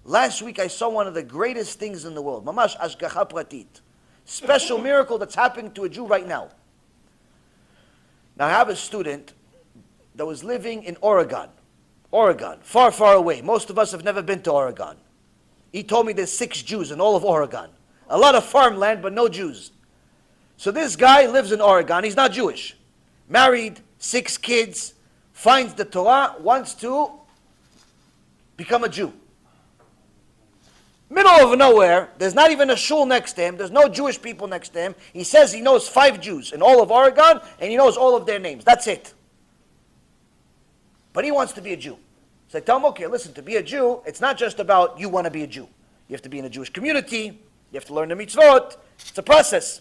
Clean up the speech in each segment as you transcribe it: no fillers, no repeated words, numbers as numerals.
Last week I saw one of the greatest things in the world. Mamash Hashgacha Pratit. Special miracle that's happening to a Jew right now. Now I have a student that was living in Oregon. Oregon, far, far away. Most of us have never been to Oregon. He told me there's 6 Jews in all of Oregon. A lot of farmland, but no Jews. So this guy lives in Oregon. He's not Jewish. Married, 6 kids, finds the Torah, wants to become a Jew. Middle of nowhere, there's not even a shul next to him, there's no Jewish people next to him. He says he knows 5 Jews in all of Oregon, and he knows all of their names. That's it. But he wants to be a Jew. So I tell him, okay, listen, to be a Jew, it's not just about you want to be a Jew. You have to be in a Jewish community, you have to learn the mitzvot, it's a process.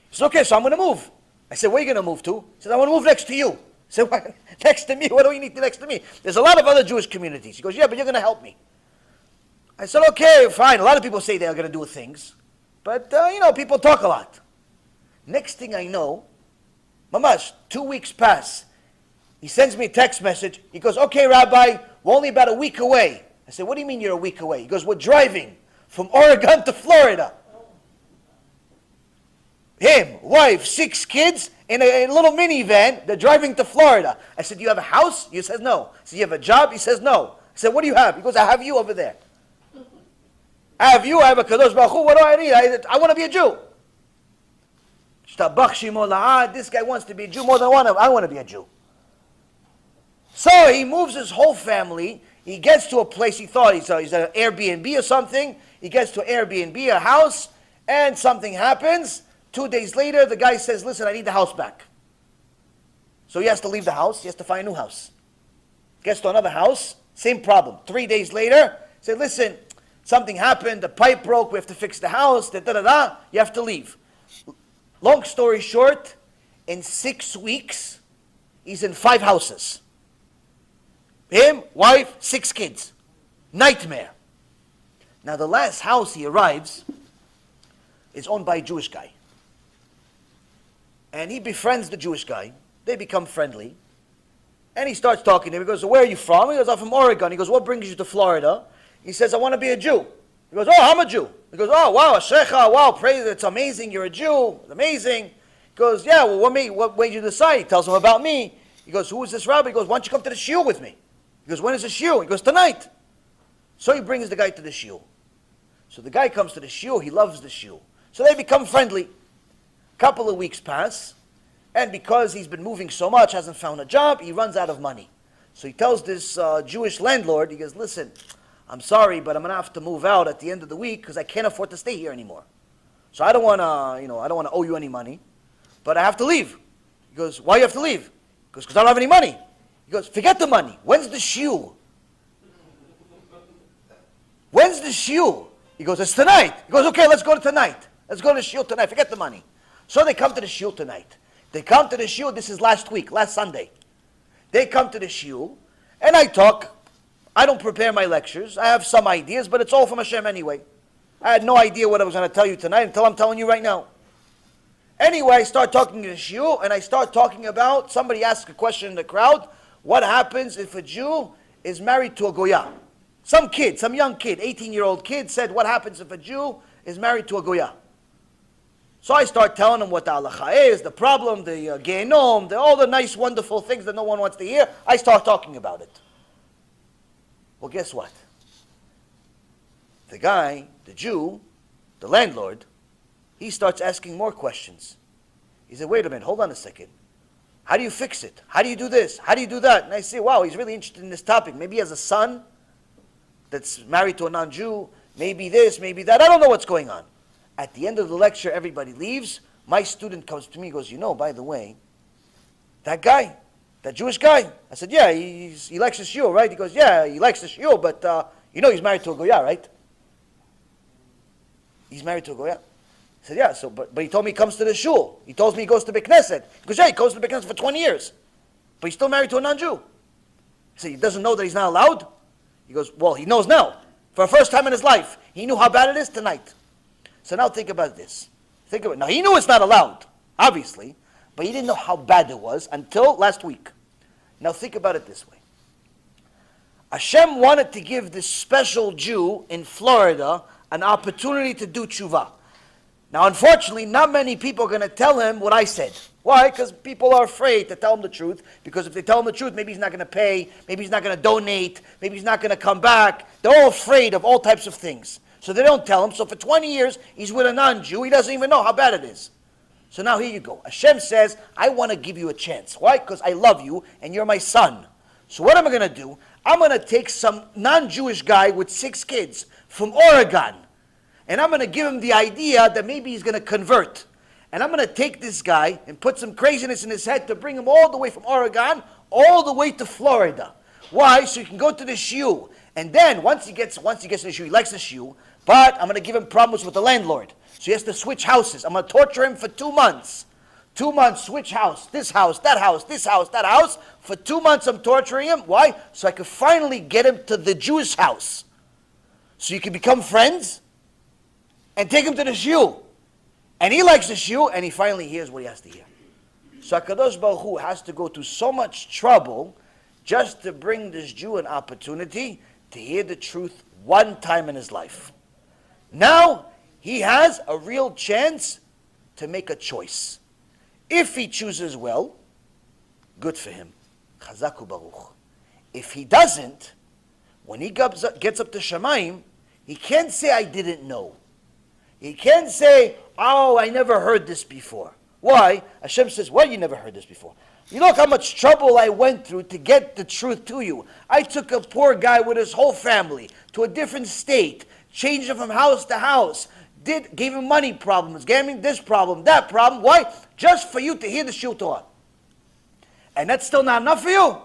He said, okay, so I'm going to move. I said, where are you going to move to? He said, I want to move next to you. I said, what? Next to me? What do you need next to me? There's a lot of other Jewish communities. He goes, yeah, but you're going to help me. I said, okay, fine. A lot of people say they're going to do things. But, people talk a lot. Next thing I know, mamash, 2 weeks pass. He sends me a text message. He goes, okay, Rabbi, we're only about a week away. I said, what do you mean you're a week away? He goes, we're driving from Oregon to Florida. Him, wife, 6 kids, in a little minivan. They're driving to Florida. I said, do you have a house? He says, no. I said, you have a job? He says, no. I said, what do you have? He goes, I have you over there. I have you, I have a Kadosh Baruch Hu, what do I need? I want to be a Jew. This guy wants to be a Jew more than I want to be a Jew. So he moves his whole family. He gets to a place, he thought he's at an Airbnb or something. He gets to an Airbnb, a house, and something happens. 2 days later, the guy says, listen, I need the house back. So he has to leave the house. He has to find a new house. Gets to another house, same problem. 3 days later, he said, listen, something happened, the pipe broke, we have to fix the house, you have to leave. Long story short, in 6 weeks, he's in 5 houses. Him, wife, 6 kids. Nightmare. Now the last house he arrives is owned by a Jewish guy. And he befriends the Jewish guy. They become friendly. And he starts talking to him. He goes, so where are you from? He goes, I'm from Oregon. He goes, what brings you to Florida? He says, I want to be a Jew. He goes, oh, I'm a Jew. He goes, oh, wow, Shecha, wow, praise, it's amazing, you're a Jew, it's amazing. He goes, yeah, well, what made you decide? He tells him about me. He goes, who is this rabbi? He goes, why don't you come to the shiur with me? He goes, when is the shiur? He goes, tonight. So he brings the guy to the shiur. So the guy comes to the shiur, he loves the shiur. So they become friendly. Couple of weeks pass, and because he's been moving so much, hasn't found a job, he runs out of money. So he tells this Jewish landlord, he goes, listen, I'm sorry, but I'm going to have to move out at the end of the week because I can't afford to stay here anymore. So I don't want to, I don't want to owe you any money, but I have to leave. He goes, why do you have to leave? He goes, because I don't have any money. He goes, forget the money. When's the shiur? When's the shiur? He goes, it's tonight. He goes, okay, let's go to tonight. Let's go to the shiur tonight. Forget the money. So they come to the shiur tonight. They come to the shiur, this is last Sunday. They come to the shiur, and I talk. I don't prepare my lectures. I have some ideas, but it's all from Hashem anyway. I had no idea what I was going to tell you tonight until I'm telling you right now. Anyway, I start talking in the shiur, and I start talking about, somebody asked a question in the crowd, what happens if a Jew is married to a Goya? Some young kid, 18-year-old kid said, what happens if a Jew is married to a Goya? So I start telling him what the halacha is, the problem, the gehenom, all the nice, wonderful things that no one wants to hear. I start talking about it. Well, guess what? The guy, the Jew, the landlord, he starts asking more questions. He said, wait a minute, hold on a second. How do you fix it? How do you do this? How do you do that? And I say, wow, he's really interested in this topic. Maybe he has a son that's married to a non-Jew. Maybe this, maybe that. I don't know what's going on. At the end of the lecture, everybody leaves. My student comes to me and goes, by the way, that guy, that Jewish guy. I said, yeah, he likes the shiur, right? He goes, yeah, he likes the shiur, but he's married to a Goya, right? He's married to a Goya. I said, yeah, but he told me he comes to the shul. He tells me he goes to Knesset. He goes, yeah, he goes to Knesset for 20 years. But he's still married to a non-Jew. I said, he doesn't know that he's not allowed? He goes, well, he knows now. For the first time in his life, he knew how bad it is tonight. So now think about this. Now he knew it's not allowed, obviously, but he didn't know how bad it was until last week. Now think about it this way. Hashem wanted to give this special Jew in Florida an opportunity to do tshuva. Now, unfortunately, not many people are going to tell him what I said. Why? Because people are afraid to tell him the truth. Because if they tell him the truth, maybe he's not going to pay, maybe he's not going to donate, maybe he's not going to come back. They're all afraid of all types of things. So they don't tell him. So for 20 years, he's with a non-Jew. He doesn't even know how bad it is. So now here you go. Hashem says, I want to give you a chance. Why? Because I love you and you're my son. So what am I going to do? I'm going to take some non-Jewish guy with 6 kids from Oregon. And I'm going to give him the idea that maybe he's going to convert. And I'm going to take this guy and put some craziness in his head to bring him all the way from Oregon, all the way to Florida. Why? So he can go to the shiur. And then once he gets to the shiur, he likes the shiur, but I'm going to give him problems with the landlord. So he has to switch houses. I'm going to torture him for 2 months. 2 months, switch house, this house, that house, this house, that house. For 2 months I'm torturing him. Why? So I could finally get him to the Jewish house. So you can become friends and take him to the shiur. And he likes the shiur, and he finally hears what he has to hear. So HaKadosh Baruch Hu has to go through so much trouble just to bring this Jew an opportunity to hear the truth one time in his life. Now, he has a real chance to make a choice. If he chooses well, good for him. Chazaku Baruch. If he doesn't, when he gets up to Shamayim, he can't say, I didn't know. He can't say, oh, I never heard this before. Why? Hashem says, why you never heard this before? You look how much trouble I went through to get the truth to you. I took a poor guy with his whole family to a different state, changed him from house to house, gave him money problems, gave him this problem, that problem. Why? Just for you to hear the shiur Torah. And that's still not enough for you?